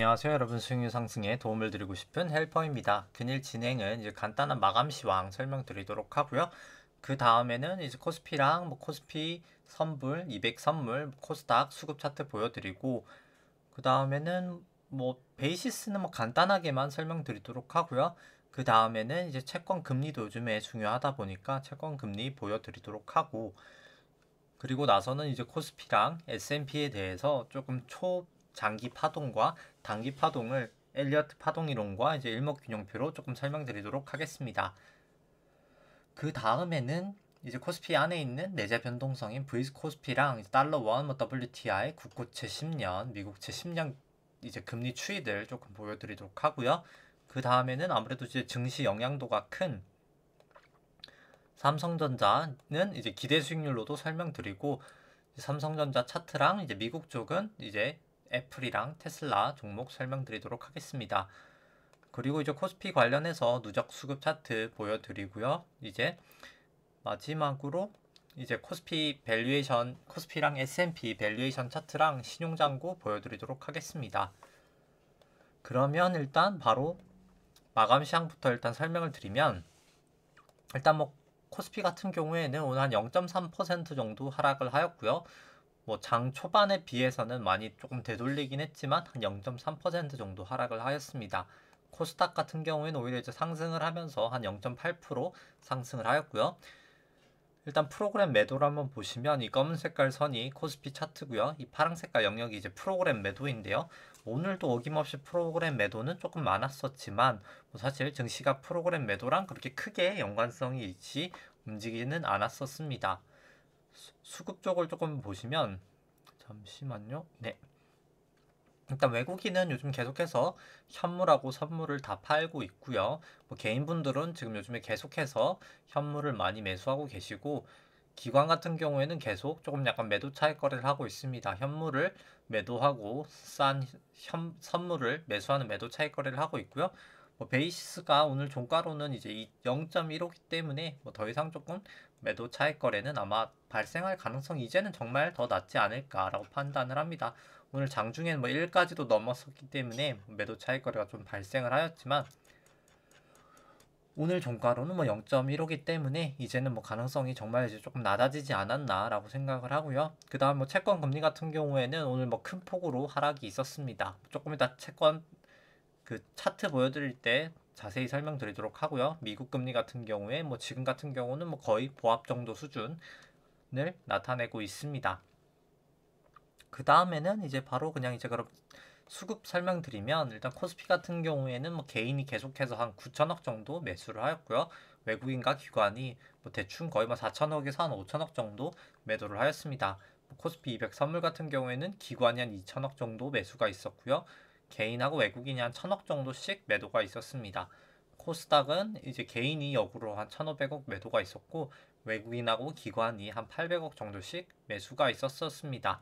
안녕하세요 여러분, 수익률 상승에 도움을 드리고 싶은 헬퍼입니다. 근일 진행은 이제 간단한 마감 시황 설명드리도록 하고요. 그 다음에는 이제 코스피랑 코스피 선불, 200 선물, 코스닥 수급 차트 보여드리고, 그 다음에는 베이시스는 간단하게만 설명드리도록 하고요. 그 다음에는 이제 채권 금리도 요즘에 중요하다 보니까 채권 금리 보여드리도록 하고, 그리고 나서는 이제 코스피랑 S&P에 대해서 조금 초장기 파동과 단기 파동을 엘리어트 파동 이론과 이제 일목균형표로 조금 설명드리도록 하겠습니다. 그 다음에는 이제 코스피 안에 있는 내재 변동성인 V 코스피랑 달러 원, WTI, 국고채 10년, 미국채 10년 이제 금리 추이들 조금 보여드리도록 하고요. 그 다음에는 아무래도 이제 증시 영향도가 큰 삼성전자는 이제 기대 수익률로도 설명드리고, 삼성전자 차트랑 이제 미국 쪽은 이제 애플이랑 테슬라 종목 설명드리도록 하겠습니다. 그리고 이제 코스피 관련해서 누적 수급 차트 보여드리고요. 이제 마지막으로 이제 코스피 밸류에이션, 코스피랑 S&P 밸류에이션 차트랑 신용잔고 보여드리도록 하겠습니다. 그러면 일단 바로 마감 시황부터 일단 설명을 드리면, 일단 코스피 같은 경우에는 오늘 한 0.3% 정도 하락을 하였고요. 장 초반에 비해서는 많이 조금 되돌리긴 했지만 한 0.3% 정도 하락을 하였습니다. 코스닥 같은 경우에는 오히려 이제 상승을 하면서 한 0.8% 상승을 하였고요. 일단 프로그램 매도를 한번 보시면 이 검은 색깔 선이 코스피 차트고요. 이 파란 색깔 영역이 이제 프로그램 매도인데요. 오늘도 어김없이 프로그램 매도는 조금 많았었지만 사실 증시가 프로그램 매도랑 그렇게 크게 연관성이 있이 움직이는 않았었습니다. 수급 쪽을 조금 보시면, 잠시만요. 네. 일단 외국인은 요즘 계속해서 현물하고 선물을 다 팔고 있고요. 개인분들은 지금 요즘에 계속해서 현물을 많이 매수하고 계시고, 기관 같은 경우에는 계속 조금 약간 매도 차익 거래를 하고 있습니다. 현물을 매도하고 싼 선물을 매수하는 매도 차익 거래를 하고 있고요. 베이시스가 오늘 종가로는 이제 0.15기 때문에 더 이상 조금 매도 차익 거래는 아마 발생할 가능성이 이제는 정말 더 낮지 않을까라고 판단을 합니다. 오늘 장중에는 1까지도 넘었었기 때문에 매도 차익 거래가 좀 발생을 하였지만, 오늘 종가로는 0.15기 때문에 이제는 가능성이 정말 이제 조금 낮아지지 않았나라고 생각을 하고요. 그 다음 채권 금리 같은 경우에는 오늘 큰 폭으로 하락이 있었습니다. 조금 이따 채권 그 차트 보여드릴 때 자세히 설명드리도록 하고요. 미국 금리 같은 경우에 지금 같은 경우는 거의 보합 정도 수준을 나타내고 있습니다. 그 다음에는 이제 바로 그냥 이제 그럼 수급 설명드리면, 일단 코스피 같은 경우에는 개인이 계속해서 한 9천억 정도 매수를 하였고요. 외국인과 기관이 대충 거의 4천억에서 한 5천억 정도 매도를 하였습니다. 코스피 200 선물 같은 경우에는 기관이 한 2천억 정도 매수가 있었고요. 개인하고 외국인이 한 1천억 정도씩 매도가 있었습니다. 코스닥은 이제 개인이 역으로 한 1,500억 매도가 있었고, 외국인하고 기관이 한 800억 정도씩 매수가 있었습니다.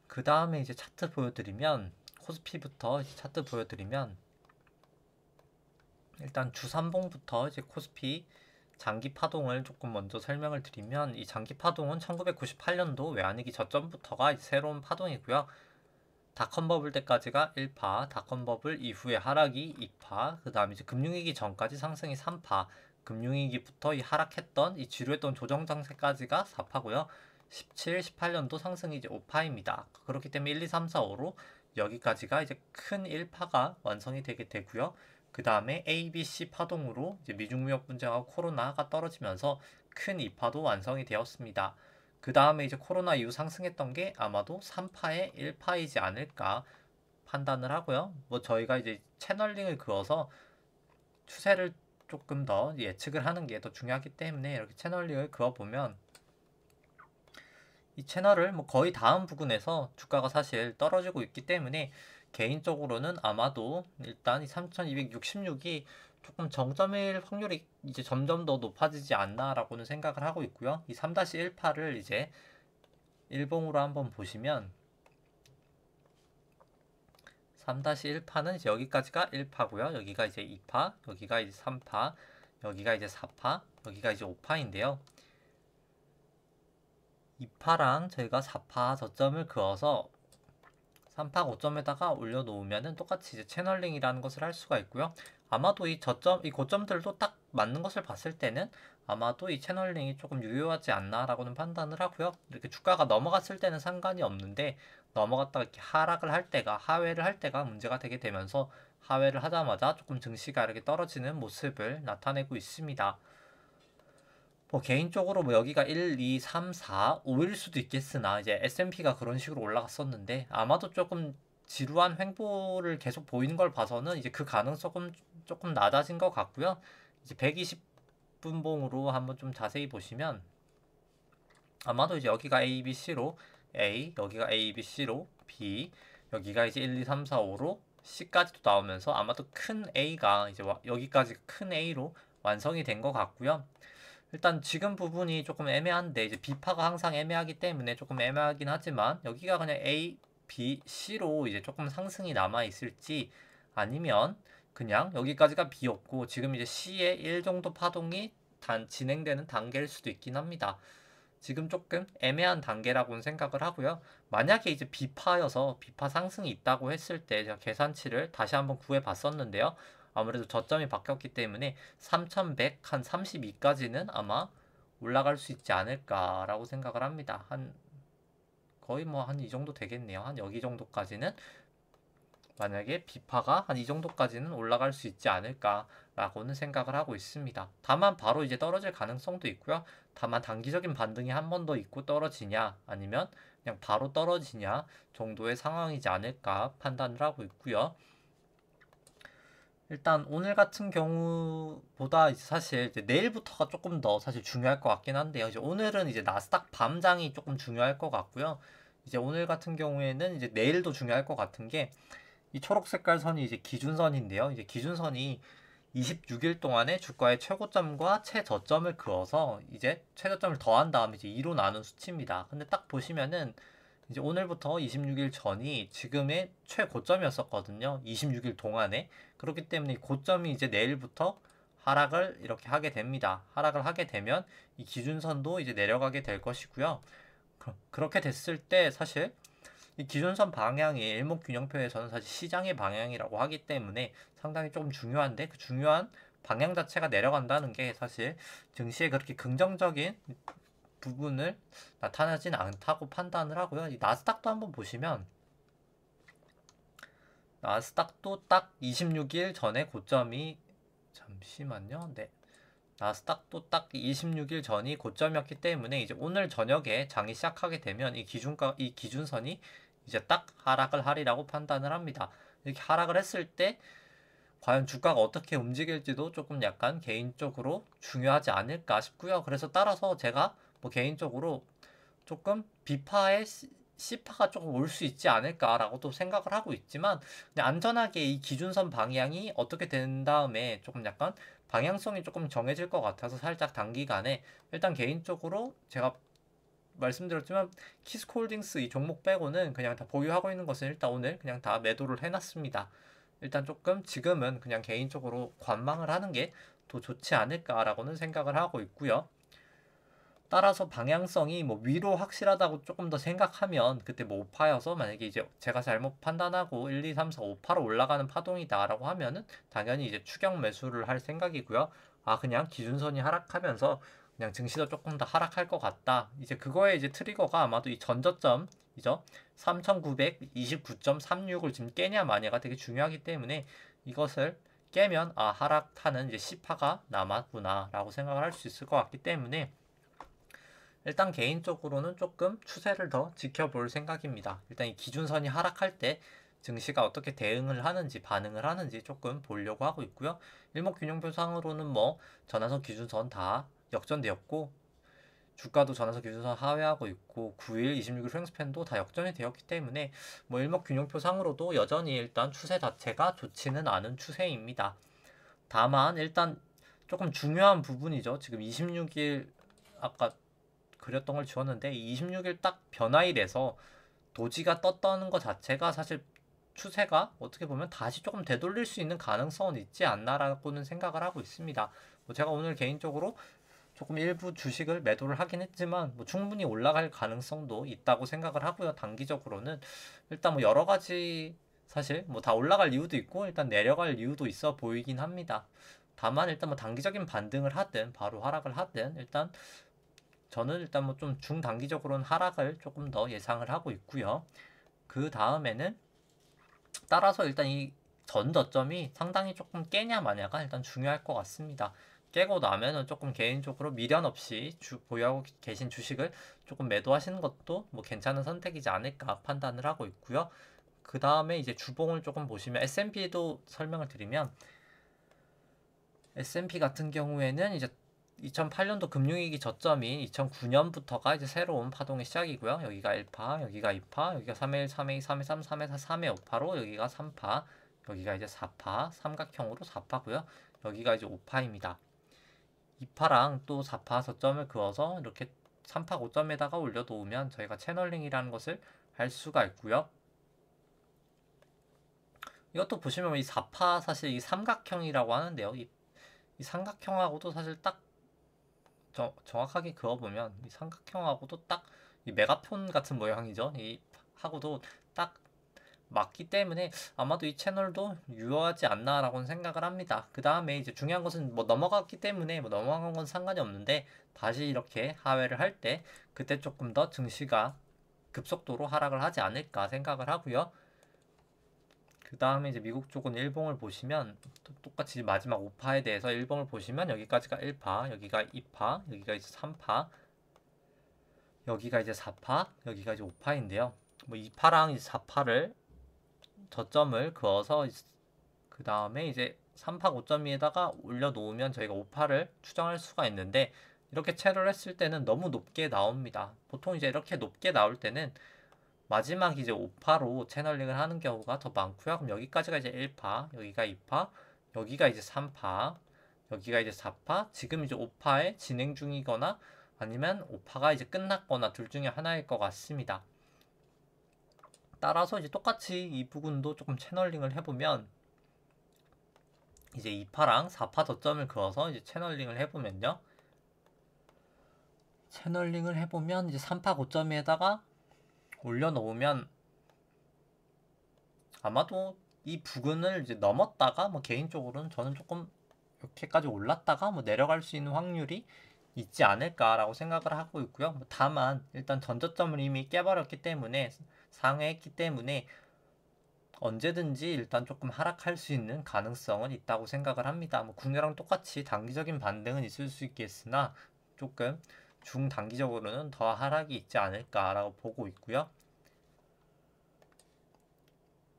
그 다음에 이제 차트 보여드리면, 코스피부터 이제 차트 보여드리면, 일단 주삼봉부터 이제 코스피 장기 파동을 조금 먼저 설명을 드리면, 이 장기 파동은 1998년도 외환위기 저점부터가 이제 새로운 파동이고요. 닷컴 버블 때까지가 1파, 닷컴 버블 이후에 하락이 2파, 그 다음에 이제 금융위기 전까지 상승이 3파, 금융위기부터 이 하락했던 이 지루했던 조정 장세까지가 4파고요. 17, 18년도 상승이 이제 5파입니다. 그렇기 때문에 1, 2, 3, 4, 5로 여기까지가 이제 큰 1파가 완성이 되게 되고요. 그 다음에 A, B, C 파동으로 이제 미중무역 분쟁하고 코로나가 떨어지면서 큰 2파도 완성이 되었습니다. 그 다음에 이제 코로나 이후 상승했던 게 아마도 3파의 1파이지 않을까 판단을 하고요. 저희가 이제 채널링을 그어서 추세를 조금 더 예측을 하는 게 더 중요하기 때문에 이렇게 채널링을 그어보면, 이 채널을 거의 다음 부근에서 주가가 사실 떨어지고 있기 때문에 개인적으로는 아마도 일단 이 3266이 조금 정점일 확률이 이제 점점 더 높아지지 않나라고는 생각을 하고 있고요. 이 3-1파를 이제 일봉으로 한번 보시면, 3-1파는 이제 여기까지가 1파고요. 여기가 이제 2파, 여기가 이제 3파, 여기가 이제 4파, 여기가 이제 5파인데요. 2파랑 저희가 4파 저점을 그어서 3파 고점에다가 올려놓으면은 똑같이 이제 채널링이라는 것을 할 수가 있고요. 아마도 이 고점들도 딱 맞는 것을 봤을 때는 아마도 이 채널링이 조금 유효하지 않나라고는 판단을 하고요. 이렇게 주가가 넘어갔을 때는 상관이 없는데 넘어갔다가 이렇게 하락을 할 때가 하회를 할 때가 문제가 되게 되면서 하회를 하자마자 조금 증시가 이렇게 떨어지는 모습을 나타내고 있습니다. 뭐 개인적으로 뭐 여기가 1, 2, 3, 4, 5일 수도 있겠으나 이제 S&P가 그런 식으로 올라갔었는데 아마도 조금 지루한 횡보를 계속 보이는 걸 봐서는 이제 그 가능성은 조금 낮아진 것 같고요. 이제 120분봉으로 한번 좀 자세히 보시면 아마도 이제 여기가 A, B, C로 A, 여기가 A, B, C로 B, 여기가 이제 1, 2, 3, 4, 5로 C까지도 나오면서 아마도 큰 A가 이제 여기까지 큰 A로 완성이 된 것 같고요. 일단 지금 부분이 조금 애매한데 이제 B파가 항상 애매하기 때문에 조금 애매하긴 하지만 여기가 그냥 A, B, C로 이제 조금 상승이 남아 있을지 아니면 그냥 여기까지가 B였고 지금 이제 C의 1 정도 파동이 진행되는 단계일 수도 있긴 합니다. 지금 조금 애매한 단계라고는 생각을 하고요. 만약에 이제 B파여서 B파 상승이 있다고 했을 때 제가 계산치를 다시 한번 구해 봤었는데요. 아무래도 저점이 바뀌었기 때문에 3100, 한 32까지는 아마 올라갈 수 있지 않을까라고 생각을 합니다. 거의 뭐 한 이 정도 되겠네요. 한 여기 정도까지는 만약에 비파가 한 이 정도까지는 올라갈 수 있지 않을까라고는 생각을 하고 있습니다. 다만 바로 이제 떨어질 가능성도 있고요. 다만 단기적인 반등이 한 번 더 있고 떨어지냐 아니면 그냥 바로 떨어지냐 정도의 상황이지 않을까 판단을 하고 있고요. 일단 오늘 같은 경우보다 이제 사실 이제 내일부터가 조금 더 사실 중요할 것 같긴 한데요. 이제 오늘은 이제 나스닥 밤장이 조금 중요할 것 같고요. 이제 오늘 같은 경우에는 이제 내일도 중요할 것 같은 게 이 초록 색깔 선이 이제 기준선인데요. 이제 기준선이 26일 동안의 주가의 최고점과 최저점을 그어서 이제 최저점을 더한 다음에 이제 2로 나눈 수치입니다. 근데 딱 보시면은 이제 오늘부터 26일 전이 지금의 최고점이었었거든요. 26일 동안에. 그렇기 때문에 고점이 이제 내일부터 하락을 이렇게 하게 됩니다. 하락을 하게 되면 이 기준선도 이제 내려가게 될 것이고요. 그렇게 됐을 때 사실 이 기준선 방향이 일목균형표에서는 사실 시장의 방향이라고 하기 때문에 상당히 조금 중요한데 그 중요한 방향 자체가 내려간다는 게 사실 증시에 그렇게 긍정적인 부분을 나타나진 않다고 판단을 하고요. 이 나스닥도 한번 보시면 나스닥도 딱 26일 전에 고점이 잠시만요. 네. 나스닥도 딱 26일 전이 고점이었기 때문에 이제 오늘 저녁에 장이 시작하게 되면 이 기준선이 이제 딱 하락을 하리라고 판단을 합니다. 이렇게 하락을 했을 때 과연 주가가 어떻게 움직일지도 조금 약간 개인적으로 중요하지 않을까 싶고요. 그래서 따라서 제가 뭐 개인적으로 조금 B파의 C파가 조금 올 수 있지 않을까라고도 생각을 하고 있지만 그냥 안전하게 이 기준선 방향이 어떻게 된 다음에 조금 약간 방향성이 조금 정해질 것 같아서 살짝 단기간에 일단 개인적으로 제가 말씀드렸지만 키스콜딩스 이 종목 빼고는 그냥 다 보유하고 있는 것은 일단 오늘 그냥 다 매도를 해놨습니다. 일단 조금 지금은 그냥 개인적으로 관망을 하는 게 더 좋지 않을까라고는 생각을 하고 있고요. 따라서 방향성이 뭐 위로 확실하다고 조금 더 생각하면 그때 뭐 5파여서 만약에 이제 제가 잘못 판단하고 1, 2, 3, 4, 5파로 올라가는 파동이다라고 하면은 당연히 이제 추격 매수를 할 생각이고요. 아 그냥 기준선이 하락하면서 그냥 증시도 조금 더 하락할 것 같다. 이제 그거에 이제 트리거가 아마도 이 전저점이죠. 3929.36을 지금 깨냐 마냐가 되게 중요하기 때문에 이것을 깨면 아 하락하는 이제 C파가 남았구나라고 생각을 할 수 있을 것 같기 때문에 일단 개인적으로는 조금 추세를 더 지켜볼 생각입니다. 일단 이 기준선이 하락할 때 증시가 어떻게 대응을 하는지 반응을 하는지 조금 보려고 하고 있고요. 일목균형표상으로는 뭐 전환선 기준선 다 역전되었고 주가도 전환선 기준선 하회하고 있고 9일, 26일 횡스팬도 다 역전이 되었기 때문에 뭐 일목균형표상으로도 여전히 일단 추세 자체가 좋지는 않은 추세입니다. 다만 일단 조금 중요한 부분이죠. 지금 26일 아까 그렸던 걸 지웠는데 26일 딱 변화일에서 도지가 떴다는 것 자체가 사실 추세가 어떻게 보면 다시 조금 되돌릴 수 있는 가능성은 있지 않나라고는 생각을 하고 있습니다. 뭐 제가 오늘 개인적으로 조금 일부 주식을 매도를 하긴 했지만 뭐 충분히 올라갈 가능성도 있다고 생각을 하고요. 단기적으로는 일단 뭐 여러 가지 사실 뭐 다 올라갈 이유도 있고 일단 내려갈 이유도 있어 보이긴 합니다. 다만 일단 뭐 단기적인 반등을 하든 바로 하락을 하든 일단 저는 일단 뭐 좀 중단기적으로는 하락을 조금 더 예상을 하고 있고요. 그 다음에는 따라서 일단 이 전 저점이 상당히 조금 깨냐 마냐가 일단 중요할 것 같습니다. 깨고 나면은 조금 개인적으로 미련 없이 보유하고 계신 주식을 조금 매도하시는 것도 뭐 괜찮은 선택이지 않을까 판단을 하고 있고요. 그 다음에 이제 주봉을 조금 보시면 S&P도 설명을 드리면 S&P 같은 경우에는 이제 2008년도 금융위기 저점인 2009년부터가 이제 새로운 파동의 시작이고요. 여기가 1파, 여기가 2파, 여기가 3회1, 3회2, 3회3, 3회4, 3회 5파로 여기가 3파, 여기가 이제 4파, 삼각형으로 4파고요. 여기가 이제 5파입니다. 2파랑 또 4파 저점을 그어서 이렇게 3파 고점에다가 올려놓으면 저희가 채널링이라는 것을 할 수가 있고요. 이것도 보시면 이 4파 사실 이 삼각형이라고 하는데요. 이 삼각형하고도 사실 딱 정확하게 그어보면 이 삼각형하고도 딱 이 메가폰 같은 모양이죠. 이 하고도 딱 맞기 때문에 아마도 이 채널도 유효하지 않나라고는 생각을 합니다. 그 다음에 이제 중요한 것은 뭐 넘어갔기 때문에 뭐 넘어간 건 상관이 없는데 다시 이렇게 하회를 할 때 그때 조금 더 증시가 급속도로 하락을 하지 않을까 생각을 하고요. 그 다음에 이제 미국 쪽은 일봉을 보시면 똑같이 마지막 5파에 대해서 일봉을 보시면 여기까지가 1파, 여기가 2파, 여기가 이제 3파, 여기가 이제 4파, 여기가 이제 5파인데요. 뭐 2파랑 이제 4파를 저점을 그어서 그 다음에 이제 3파 고점 위에다가 올려놓으면 저희가 5파를 추정할 수가 있는데 이렇게 채를 했을 때는 너무 높게 나옵니다. 보통 이제 이렇게 높게 나올 때는 마지막 이제 5파로 채널링을 하는 경우가 더 많고요. 그럼 여기까지가 이제 1파, 여기가 2파, 여기가 이제 3파, 여기가 이제 4파, 지금 이제 5파에 진행 중이거나 아니면 5파가 이제 끝났거나 둘 중에 하나일 것 같습니다. 따라서 이제 똑같이 이 부분도 조금 채널링을 해보면 이제 2파랑 4파 저점을 그어서 이제 채널링을 해보면요. 채널링을 해보면 이제 3파 고점에다가 올려놓으면 아마도 이 부근을 이제 넘었다가 뭐 개인적으로는 저는 조금 이렇게까지 올랐다가 뭐 내려갈 수 있는 확률이 있지 않을까라고 생각을 하고 있고요. 뭐 다만 일단 전저점을 이미 깨버렸기 때문에 상회했기 때문에 언제든지 일단 조금 하락할 수 있는 가능성은 있다고 생각을 합니다. 뭐 국내랑 똑같이 단기적인 반등은 있을 수 있겠으나 조금 중단기적으로는 더 하락이 있지 않을까라고 보고 있고요.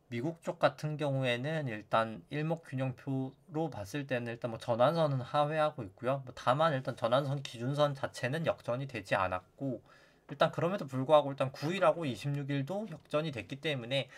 미국 쪽 같은 경우에는 일단 일목균형표로 봤을 때는 일단 뭐 전환선은 하회하고 있고요. 뭐 다만 일단 전환선 기준선 자체는 역전이 되지 않았고 일단 그럼에도 불구하고 일단 9일하고 26일도 역전이 됐기 때문에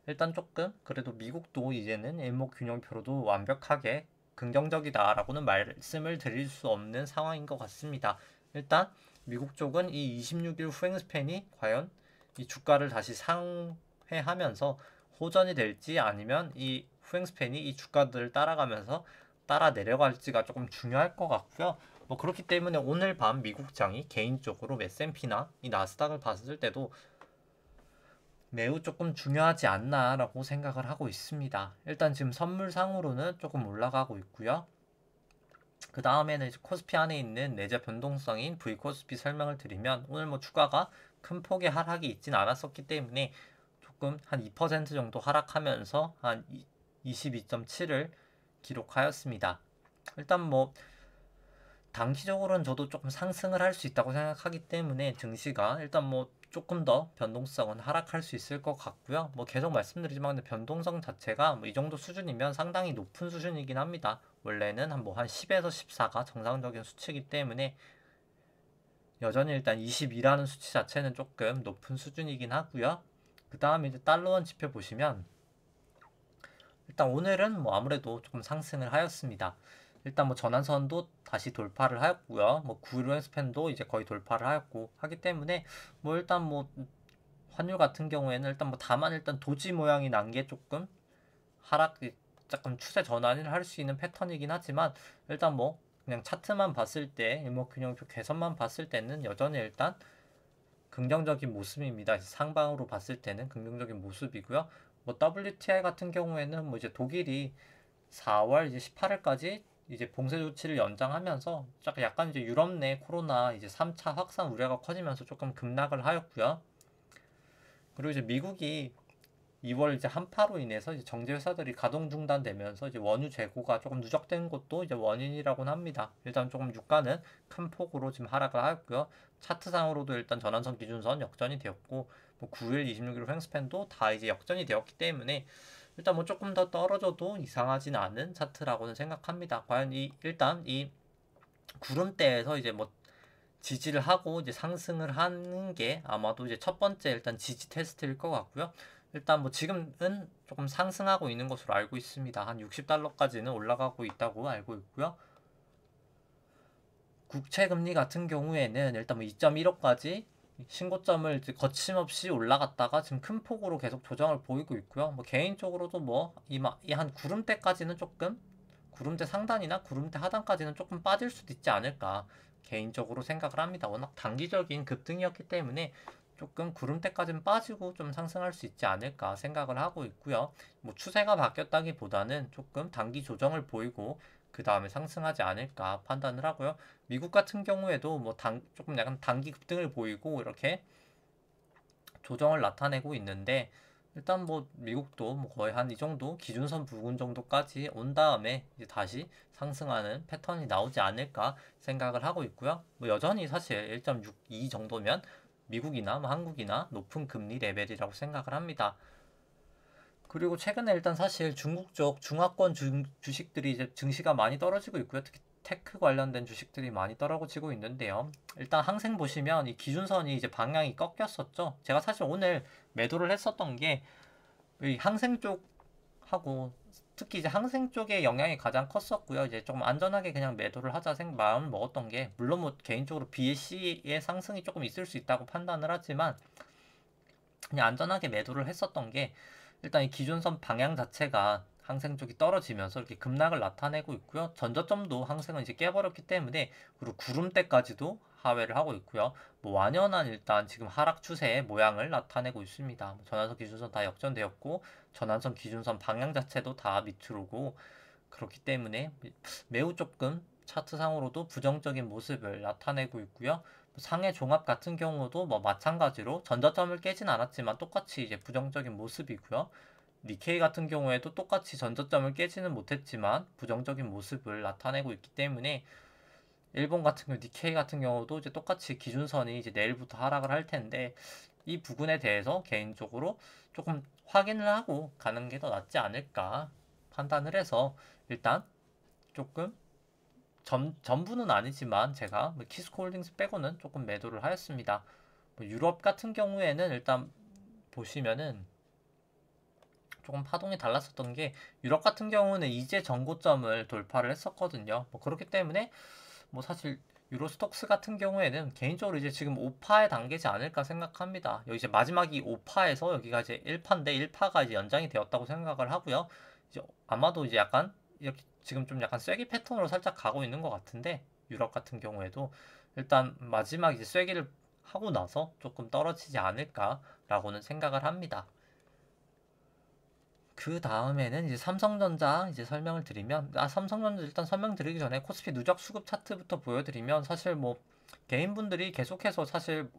일단 조금 그래도 미국도 이제는 일목균형표로도 완벽하게 긍정적이다라고는 말씀을 드릴 수 없는 상황인 것 같습니다. 일단 미국 쪽은 이 26일 후행 스팬이 과연 이 주가를 다시 상회하면서 호전이 될지 아니면 이 후행 스팬이 이 주가들을 따라가면서 따라 내려갈지가 조금 중요할 것 같고요. 뭐 그렇기 때문에 오늘 밤 미국장이 개인적으로 S&P나 이 나스닥을 봤을 때도 매우 조금 중요하지 않나라고 생각을 하고 있습니다. 일단 지금 선물상으로는 조금 올라가고 있고요. 그 다음에는 이제 코스피 안에 있는 내재 변동성인 V코스피 설명을 드리면 오늘 뭐 주가가 큰 폭의 하락이 있진 않았었기 때문에 조금 한 2% 정도 하락하면서 한 22.7을 기록하였습니다. 일단 뭐 단기적으로는 저도 조금 상승을 할 수 있다고 생각하기 때문에 증시가 일단 뭐 조금 더 변동성은 하락할 수 있을 것 같고요. 뭐 계속 말씀드리지만 변동성 자체가 뭐 이 정도 수준이면 상당히 높은 수준이긴 합니다. 원래는 한 10에서 14가 정상적인 수치이기 때문에 여전히 일단 22라는 수치 자체는 조금 높은 수준이긴 하고요. 그 다음에 이제 달러원 지표 보시면 일단 오늘은 뭐 아무래도 조금 상승을 하였습니다. 일단 뭐 전환선도 다시 돌파를 하였고요. 뭐 9일 스팬도 이제 거의 돌파를 하였고 하기 때문에 뭐 일단 뭐 환율 같은 경우에는 일단 뭐 다만 일단 도지 모양이 난 게 조금 하락 조금 추세 전환을 할 수 있는 패턴이긴 하지만 일단 뭐 그냥 차트만 봤을 때 일목균형표 개선만 봤을 때는 여전히 일단 긍정적인 모습입니다. 상방으로 봤을 때는 긍정적인 모습이고요. 뭐 WTI 같은 경우에는 뭐 이제 독일이 4월 이제 18일까지 이제 봉쇄 조치를 연장하면서 약간 이제 유럽 내 코로나 이제 3차 확산 우려가 커지면서 조금 급락을 하였고요. 그리고 이제 미국이 2월 이제 한파로 인해서 이제 정제 회사들이 가동 중단되면서 이제 원유 재고가 조금 누적된 것도 이제 원인이라고는 합니다. 일단 조금 유가는 큰 폭으로 지금 하락을 하였고요. 차트상으로도 일단 전환선 기준선 역전이 되었고 뭐 9일, 26일 횡스팬도 다 이제 역전이 되었기 때문에 일단 뭐 조금 더 떨어져도 이상하진 않은 차트라고는 생각합니다. 과연 일단 이 구름대에서 이제 뭐 지지를 하고 이제 상승을 하는 게 아마도 이제 첫 번째 일단 지지 테스트일 것 같고요. 일단 뭐 지금은 조금 상승하고 있는 것으로 알고 있습니다. 한 60달러까지는 올라가고 있다고 알고 있고요. 국채 금리 같은 경우에는 일단 뭐 2.15까지 신고점을 거침없이 올라갔다가 지금 큰 폭으로 계속 조정을 보이고 있고요. 뭐 개인적으로도 뭐 이 한 구름대까지는 조금 구름대 상단이나 구름대 하단까지는 조금 빠질 수도 있지 않을까 개인적으로 생각을 합니다. 워낙 단기적인 급등이었기 때문에 조금 구름대까지는 빠지고 좀 상승할 수 있지 않을까 생각을 하고 있고요. 뭐 추세가 바뀌었다기보다는 조금 단기 조정을 보이고 그 다음에 상승하지 않을까 판단을 하고요. 미국 같은 경우에도 뭐 조금 약간 단기 급등을 보이고 이렇게 조정을 나타내고 있는데 일단 뭐 미국도 뭐 거의 한 이 정도 기준선 부근 정도까지 온 다음에 이제 다시 상승하는 패턴이 나오지 않을까 생각을 하고 있고요. 뭐 여전히 사실 1.62 정도면 미국이나 뭐 한국이나 높은 금리 레벨이라고 생각을 합니다. 그리고 최근에 일단 사실 중국 쪽 중화권 주식들이 이제 증시가 많이 떨어지고 있고요. 특히 테크 관련된 주식들이 많이 떨어지고 있는데요. 일단 항생 보시면 이 기준선이 이제 방향이 꺾였었죠. 제가 사실 오늘 매도를 했었던 게 이 항생 쪽하고 특히 이제 항생 쪽의 영향이 가장 컸었고요. 이제 조금 안전하게 그냥 매도를 하자 마음을 먹었던 게 물론 뭐 개인적으로 BSC의 상승이 조금 있을 수 있다고 판단을 하지만 그냥 안전하게 매도를 했었던 게 일단 이 기준선 방향 자체가 항생 쪽이 떨어지면서 이렇게 급락을 나타내고 있고요. 전저점도 항생은 이제 깨버렸기 때문에 그리고 구름대까지도 하회를 하고 있고요. 뭐 완연한 일단 지금 하락 추세의 모양을 나타내고 있습니다. 전환선 기준선 다 역전되었고 전환선 기준선 방향 자체도 다 밑으로고 그렇기 때문에 매우 조금 차트상으로도 부정적인 모습을 나타내고 있고요. 상해 종합 같은 경우도 뭐 마찬가지로 전저점을 깨진 않았지만 똑같이 이제 부정적인 모습이고요. 니케이 같은 경우에도 똑같이 전저점을 깨지는 못했지만 부정적인 모습을 나타내고 있기 때문에 일본 같은 경우 니케이 같은 경우도 이제 똑같이 기준선이 이제 내일부터 하락을 할 텐데 이 부분에 대해서 개인적으로 조금 확인을 하고 가는 게 더 낫지 않을까 판단을 해서 일단 조금 전부는 아니지만 제가 뭐 키스코홀딩스 빼고는 조금 매도를 하였습니다. 뭐 유럽 같은 경우에는 일단 보시면은 조금 파동이 달랐었던 게 유럽 같은 경우는 이제 전고점을 돌파를 했었거든요. 뭐 그렇기 때문에 뭐 사실 유로스톡스 같은 경우에는 개인적으로 이제 지금 5파의 단계지 않을까 생각합니다. 여기 이제 마지막이 5파에서 여기가 이제 1파인데 1파가 이제 연장이 되었다고 생각을 하고요. 이제 아마도 이제 약간 이렇게 지금 좀 약간 쐐기 패턴으로 살짝 가고 있는 것 같은데 유럽 같은 경우에도 일단 마지막 이제 쐐기를 하고 나서 조금 떨어지지 않을까라고는 생각을 합니다. 그 다음에는 이제 삼성전자 이제 설명을 드리면 삼성전자 일단 설명드리기 전에 코스피 누적 수급 차트부터 보여드리면 사실 뭐 개인분들이 계속해서 사실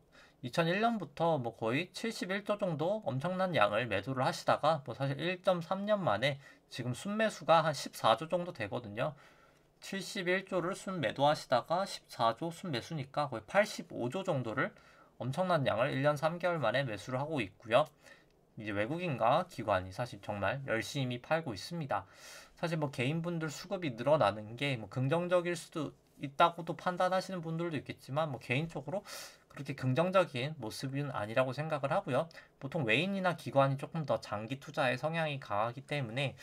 2001년부터 뭐 거의 71조 정도 엄청난 양을 매도를 하시다가 뭐 사실 1.3년 만에 지금 순매수가 한 14조 정도 되거든요. 71조를 순매도하시다가 14조 순매수니까 거의 85조 정도를 엄청난 양을 1년 3개월 만에 매수를 하고 있고요. 이제 외국인과 기관이 사실 정말 열심히 팔고 있습니다. 사실 뭐 개인분들 수급이 늘어나는 게 뭐 긍정적일 수도 있다고도 판단하시는 분들도 있겠지만 뭐 개인적으로 그렇게 긍정적인 모습은 아니라고 생각을 하고요. 보통 외인이나 기관이 조금 더 장기 투자의 성향이 강하기 때문에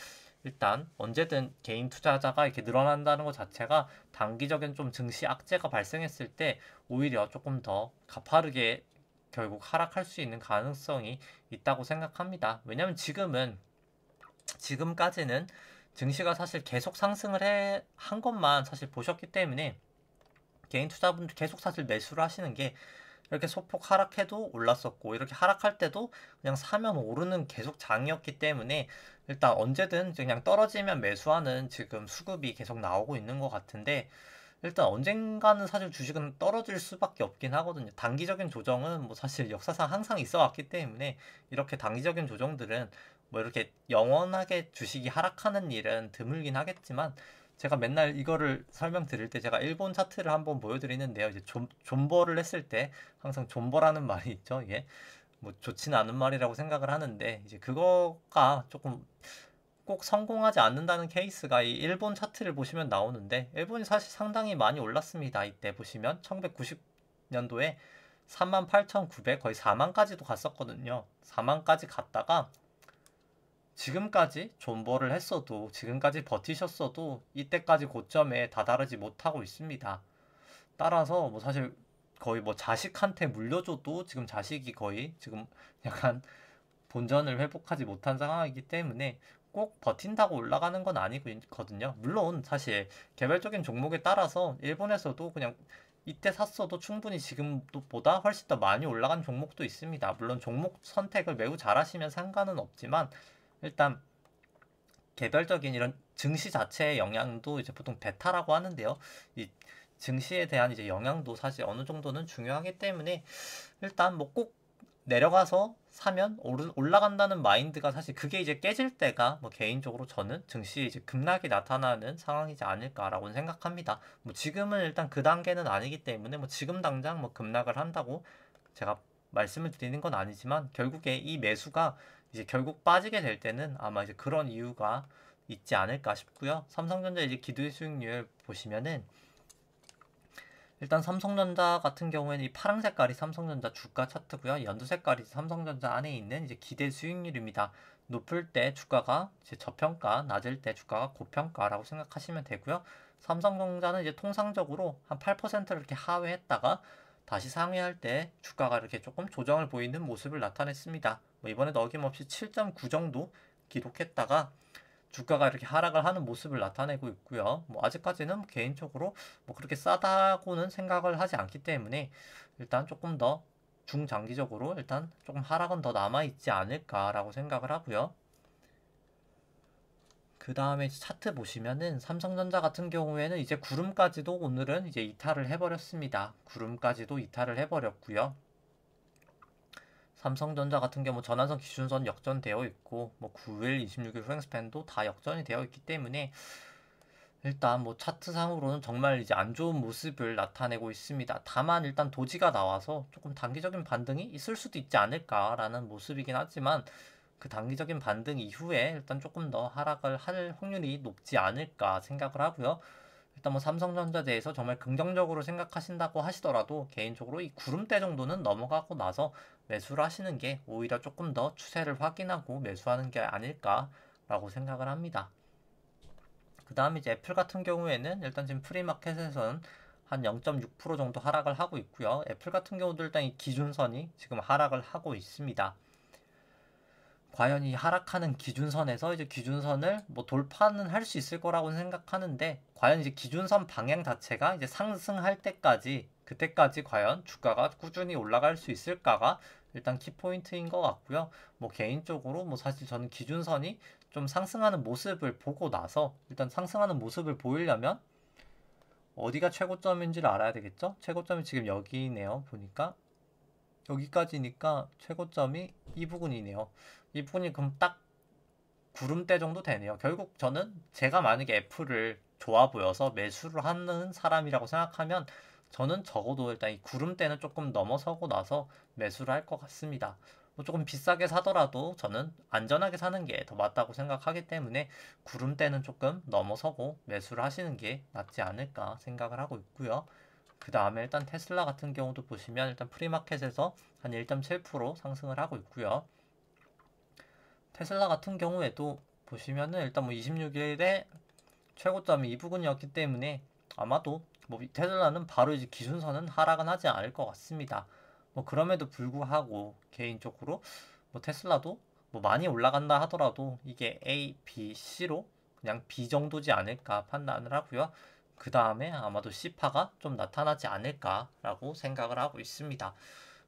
일단 언제든 개인 투자자가 이렇게 늘어난다는 것 자체가 단기적인 좀 증시 악재가 발생했을 때 오히려 조금 더 가파르게 결국 하락할 수 있는 가능성이 있다고 생각합니다. 왜냐면 지금까지는 증시가 사실 계속 상승을 한 것만 사실 보셨기 때문에 개인 투자분들 계속 사실 매수를 하시는 게 이렇게 소폭 하락해도 올랐었고 이렇게 하락할 때도 그냥 사면 오르는 계속 장이었기 때문에 일단 언제든 그냥 떨어지면 매수하는 지금 수급이 계속 나오고 있는 것 같은데 일단 언젠가는 사실 주식은 떨어질 수밖에 없긴 하거든요. 단기적인 조정은 뭐 사실 역사상 항상 있어 왔기 때문에 이렇게 단기적인 조정들은 뭐 이렇게 영원하게 주식이 하락하는 일은 드물긴 하겠지만 제가 맨날 이거를 설명드릴 때 제가 일본 차트를 한번 보여드리는데요. 이제 존버를 했을 때 항상 존버라는 말이 있죠. 이게 뭐 좋지는 않은 말이라고 생각을 하는데 이제 그거가 조금 꼭 성공하지 않는다는 케이스가 이 일본 차트를 보시면 나오는데 일본이 사실 상당히 많이 올랐습니다. 이때 보시면 1990년도에 38,900 거의 4만까지도 갔었거든요. 4만까지 갔다가 지금까지 존버를 했어도 지금까지 버티셨어도 이때까지 고점에 다다르지 못하고 있습니다. 따라서 뭐 사실 거의 뭐 자식한테 물려줘도 지금 자식이 거의 지금 약간 본전을 회복하지 못한 상황이기 때문에 꼭 버틴다고 올라가는 건 아니거든요. 물론 사실 개별적인 종목에 따라서 일본에서도 그냥 이때 샀어도 충분히 지금보다 훨씬 더 많이 올라간 종목도 있습니다. 물론 종목 선택을 매우 잘하시면 상관은 없지만 일단 개별적인 이런 증시 자체의 영향도 이제 보통 베타라고 하는데요. 이 증시에 대한 이제 영향도 사실 어느 정도는 중요하기 때문에 일단 뭐 꼭 내려가서 사면 올라간다는 마인드가 사실 그게 이제 깨질 때가 뭐 개인적으로 저는 증시에 이제 급락이 나타나는 상황이지 않을까라고 생각합니다. 뭐 지금은 일단 그 단계는 아니기 때문에 뭐 지금 당장 뭐 급락을 한다고 제가 말씀을 드리는 건 아니지만 결국에 이 매수가 이제 결국 빠지게 될 때는 아마 이제 그런 이유가 있지 않을까 싶고요. 삼성전자 이제 기대 수익률 보시면은 일단 삼성전자 같은 경우에는 이 파란 색깔이 삼성전자 주가 차트고요. 연두 색깔이 삼성전자 안에 있는 이제 기대 수익률입니다. 높을 때 주가가 이제 저평가, 낮을 때 주가가 고평가라고 생각하시면 되고요. 삼성전자는 이제 통상적으로 한 8%를 이렇게 하회했다가 다시 상회할 때 주가가 이렇게 조금 조정을 보이는 모습을 나타냈습니다. 뭐 이번에도 어김없이 7.9 정도 기록했다가 주가가 이렇게 하락을 하는 모습을 나타내고 있고요. 뭐 아직까지는 개인적으로 뭐 그렇게 싸다고는 생각을 하지 않기 때문에 일단 조금 더 중장기적으로 일단 조금 하락은 더 남아있지 않을까라고 생각을 하고요. 그 다음에 차트 보시면은 삼성전자 같은 경우에는 이제 구름까지도 오늘은 이제 이탈을 해버렸습니다. 구름까지도 이탈을 해버렸고요. 삼성전자 같은 경우 전환선 기준선 역전되어 있고 뭐 9일, 26일 후행 스팬도 다 역전이 되어 있기 때문에 일단 뭐 차트상으로는 정말 이제 안 좋은 모습을 나타내고 있습니다. 다만 일단 도지가 나와서 조금 단기적인 반등이 있을 수도 있지 않을까라는 모습이긴 하지만 그 단기적인 반등 이후에 일단 조금 더 하락을 할 확률이 높지 않을까 생각을 하고요. 일단 뭐 삼성전자에 대해서 정말 긍정적으로 생각하신다고 하시더라도 개인적으로 이 구름대 정도는 넘어가고 나서 매수를 하시는 게 오히려 조금 더 추세를 확인하고 매수하는 게 아닐까라고 생각을 합니다. 그 다음에 이제 애플 같은 경우에는 일단 지금 프리마켓에서는 한 0.6% 정도 하락을 하고 있고요. 애플 같은 경우도 일단 이 기준선이 지금 하락을 하고 있습니다. 과연 이 하락하는 기준선에서 이제 기준선을 뭐 돌파는 할 수 있을 거라고 생각하는데 과연 이제 기준선 방향 자체가 이제 상승할 때까지 그때까지 과연 주가가 꾸준히 올라갈 수 있을까가 일단 키포인트인 것 같고요. 뭐 개인적으로 뭐 사실 저는 기준선이 좀 상승하는 모습을 보고 나서 일단 상승하는 모습을 보이려면 어디가 최고점인지를 알아야 되겠죠? 최고점이 지금 여기네요. 보니까 여기까지니까 최고점이 이 부분이네요. 이 부분이 그럼 딱 구름대 정도 되네요. 결국 저는 제가 만약에 애플을 좋아 보여서 매수를 하는 사람이라고 생각하면 저는 적어도 일단 이 구름대는 조금 넘어서고 나서 매수를 할 것 같습니다. 뭐 조금 비싸게 사더라도 저는 안전하게 사는 게 더 맞다고 생각하기 때문에 구름대는 조금 넘어서고 매수를 하시는 게 낫지 않을까 생각을 하고 있고요. 그 다음에 일단 테슬라 같은 경우도 보시면 일단 프리마켓에서 한 1.7% 상승을 하고 있고요. 테슬라 같은 경우에도 보시면은 일단 뭐 26일에 최고점이 이 부분이었기 때문에 아마도 뭐 테슬라는 바로 이제 기준선은 하락은 하지 않을 것 같습니다. 뭐 그럼에도 불구하고 개인적으로 뭐 테슬라도 뭐 많이 올라간다 하더라도 이게 A, B, C로 그냥 B 정도지 않을까 판단을 하고요. 그 다음에 아마도 C파가 좀 나타나지 않을까라고 생각을 하고 있습니다.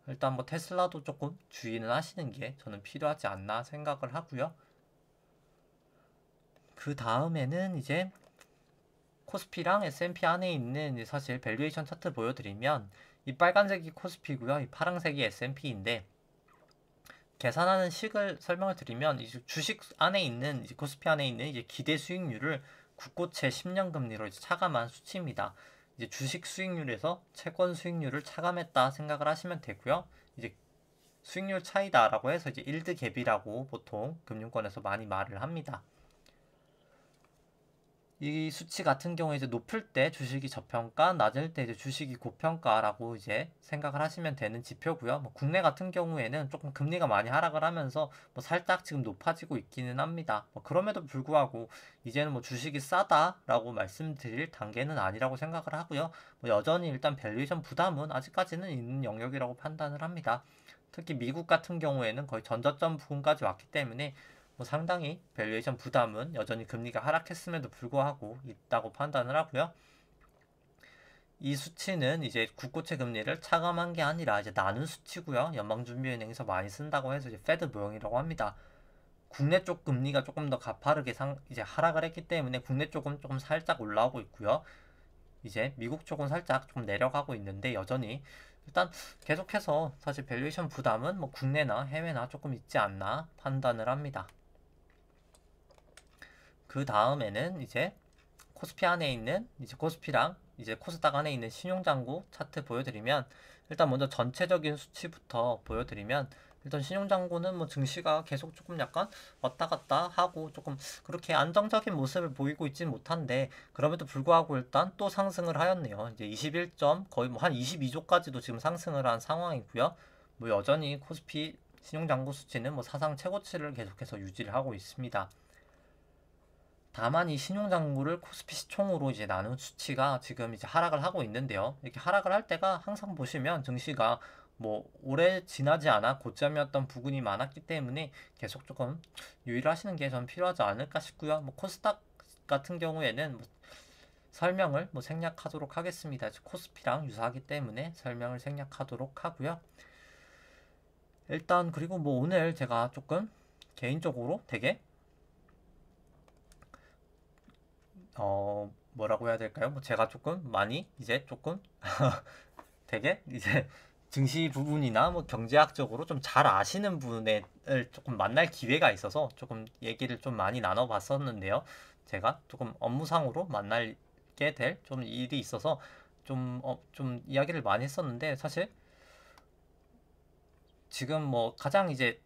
일단 뭐 테슬라도 조금 주의는 하시는 게 저는 필요하지 않나 생각을 하고요. 그 다음에는 이제 코스피랑 S&P 안에 있는 사실 밸류에이션 차트 보여드리면 이 빨간색이 코스피고요. 이 파란색이 S&P인데 계산하는 식을 설명을 드리면 이제 주식 안에 있는 이제 코스피 안에 있는 이제 기대 수익률을 국고채 10년 금리로 이제 차감한 수치입니다. 이제 주식 수익률에서 채권 수익률을 차감했다 생각을 하시면 되고요. 이제 수익률 차이다라고 해서 이제 일드 갭이라고 보통 금융권에서 많이 말을 합니다. 이 수치 같은 경우에 이제 높을 때 주식이 저평가, 낮을 때 이제 주식이 고평가라고 이제 생각을 하시면 되는 지표고요. 뭐 국내 같은 경우에는 조금 금리가 많이 하락을 하면서 뭐 살짝 지금 높아지고 있기는 합니다. 뭐 그럼에도 불구하고 이제는 뭐 주식이 싸다라고 말씀드릴 단계는 아니라고 생각을 하고요. 뭐 여전히 일단 밸류에이션 부담은 아직까지는 있는 영역이라고 판단을 합니다. 특히 미국 같은 경우에는 거의 전저점 부근까지 왔기 때문에 뭐 상당히 밸류에이션 부담은 여전히 금리가 하락했음에도 불구하고 있다고 판단을 하고요. 이 수치는 이제 국고채 금리를 차감한 게 아니라 이제 나눈 수치고요. 연방준비은행에서 많이 쓴다고 해서 이제 페드 모형이라고 합니다. 국내 쪽 금리가 조금 더 가파르게 이제 하락을 했기 때문에 국내 쪽은 조금 살짝 올라오고 있고요. 이제 미국 쪽은 살짝 좀 내려가고 있는데 여전히 일단 계속해서 사실 밸류에이션 부담은 뭐 국내나 해외나 조금 있지 않나 판단을 합니다. 그 다음에는 이제 코스피 안에 있는 이제 코스피랑 이제 코스닥 안에 있는 신용장고 차트 보여드리면 일단 먼저 전체적인 수치부터 보여드리면 일단 신용장고는 뭐 증시가 계속 조금 약간 왔다 갔다 하고 조금 그렇게 안정적인 모습을 보이고 있진 못한데 그럼에도 불구하고 일단 또 상승을 하였네요. 이제 21점 거의 뭐 한 22조까지도 지금 상승을 한 상황이고요. 뭐 여전히 코스피 신용장고 수치는 뭐 사상 최고치를 계속해서 유지를 하고 있습니다. 다만 이 신용장구를 코스피 시총으로 이제 나눈 수치가 지금 이제 하락을 하고 있는데요. 이렇게 하락을 할 때가 항상 보시면 증시가 뭐 오래 지나지 않아 고점이었던 부분이 많았기 때문에 계속 조금 유의를 하시는 게 전 필요하지 않을까 싶고요. 뭐 코스닥 같은 경우에는 뭐 설명을 뭐 생략하도록 하겠습니다. 코스피랑 유사하기 때문에 설명을 생략하도록 하고요. 일단 그리고 뭐 오늘 제가 조금 개인적으로 되게 뭐라고 해야 될까요? 뭐 제가 조금 많이 이제 조금 되게 이제 증시 부분이나 뭐 경제학적으로 좀 잘 아시는 분을 조금 만날 기회가 있어서 조금 얘기를 좀 많이 나눠봤었는데요. 제가 조금 업무상으로 만나게 될 좀 일이 있어서 좀 이야기를 많이 했었는데 사실 지금 뭐 가장 이제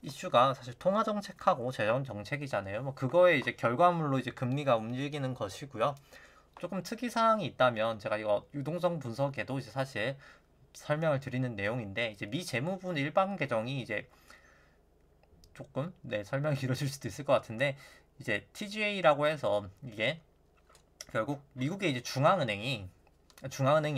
이슈가 사실 통화 정책하고 재정 정책이잖아요. 뭐 그거에 이제 결과물로 이제 금리가 움직이는 것이고요. 조금 특이 사항이 있다면 제가 이거 유동성 분석에도 이제 사실 설명을 드리는 내용인데 이제 미 재무부 일반 계정이 이제 조금 설명이 길어질 수도 있을 것 같은데 이제 TGA라고 해서 이게 결국 미국의 이제 중앙은행이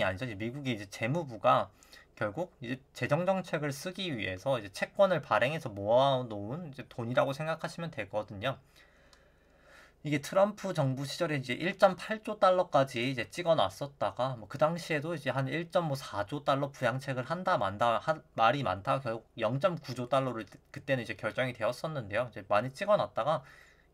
아니죠. 이제 미국의 이제 재무부가 결국 이제 재정 정책을 쓰기 위해서 이제 채권을 발행해서 모아놓은 이제 돈이라고 생각하시면 되거든요. 이게 트럼프 정부 시절에 이제 1.8조 달러까지 이제 찍어놨었다가 뭐 그 당시에도 이제 한 1.4조 달러 부양책을 한다 만다 말이 많다 결국 0.9조 달러를 그때는 이제 결정이 되었었는데요. 이제 많이 찍어놨다가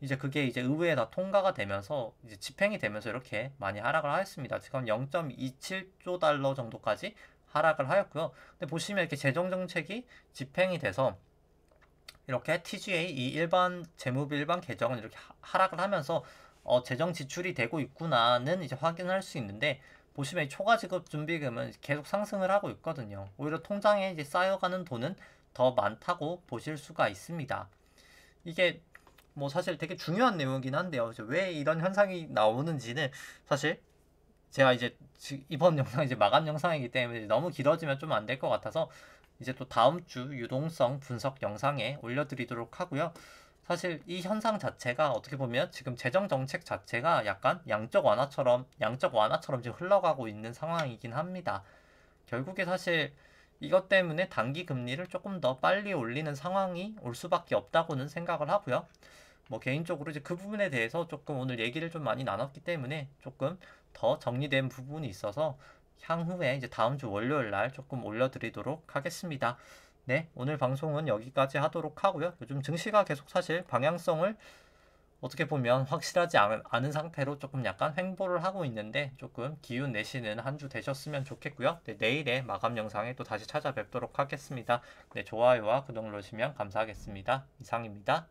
이제 그게 이제 의회에 다 통과가 되면서 이제 집행이 되면서 이렇게 많이 하락을 하였습니다. 지금 0.27조 달러 정도까지 하락을 하였고요. 근데 보시면 이렇게 재정 정책이 집행이 돼서 이렇게 TGA 이 일반 재무부 일반 계정은 이렇게 하락을 하면서 재정 지출이 되고 있구나는 이제 확인할 수 있는데 보시면 이 초과 지급 준비금은 계속 상승을 하고 있거든요. 오히려 통장에 이제 쌓여가는 돈은 더 많다고 보실 수가 있습니다. 이게 뭐 사실 되게 중요한 내용이긴 한데요. 왜 이런 현상이 나오는지는 사실 제가 이제 이번 영상 이제 마감 영상이기 때문에 너무 길어지면 좀 안 될 것 같아서 이제 또 다음 주 유동성 분석 영상에 올려드리도록 하고요. 사실 이 현상 자체가 어떻게 보면 지금 재정 정책 자체가 약간 양적 완화처럼 지금 흘러가고 있는 상황이긴 합니다. 결국에 사실 이것 때문에 단기 금리를 조금 더 빨리 올리는 상황이 올 수밖에 없다고는 생각을 하고요. 뭐 개인적으로 이제 그 부분에 대해서 조금 오늘 얘기를 좀 많이 나눴기 때문에 조금 더 정리된 부분이 있어서 향후에 이제 다음 주 월요일 날 조금 올려드리도록 하겠습니다. 네, 오늘 방송은 여기까지 하도록 하고요. 요즘 증시가 계속 사실 방향성을 어떻게 보면 확실하지 않은 상태로 조금 약간 횡보를 하고 있는데 조금 기운 내시는 한 주 되셨으면 좋겠고요. 네, 내일의 마감 영상에 또 다시 찾아뵙도록 하겠습니다. 네, 좋아요와 구독 누르시면 감사하겠습니다. 이상입니다.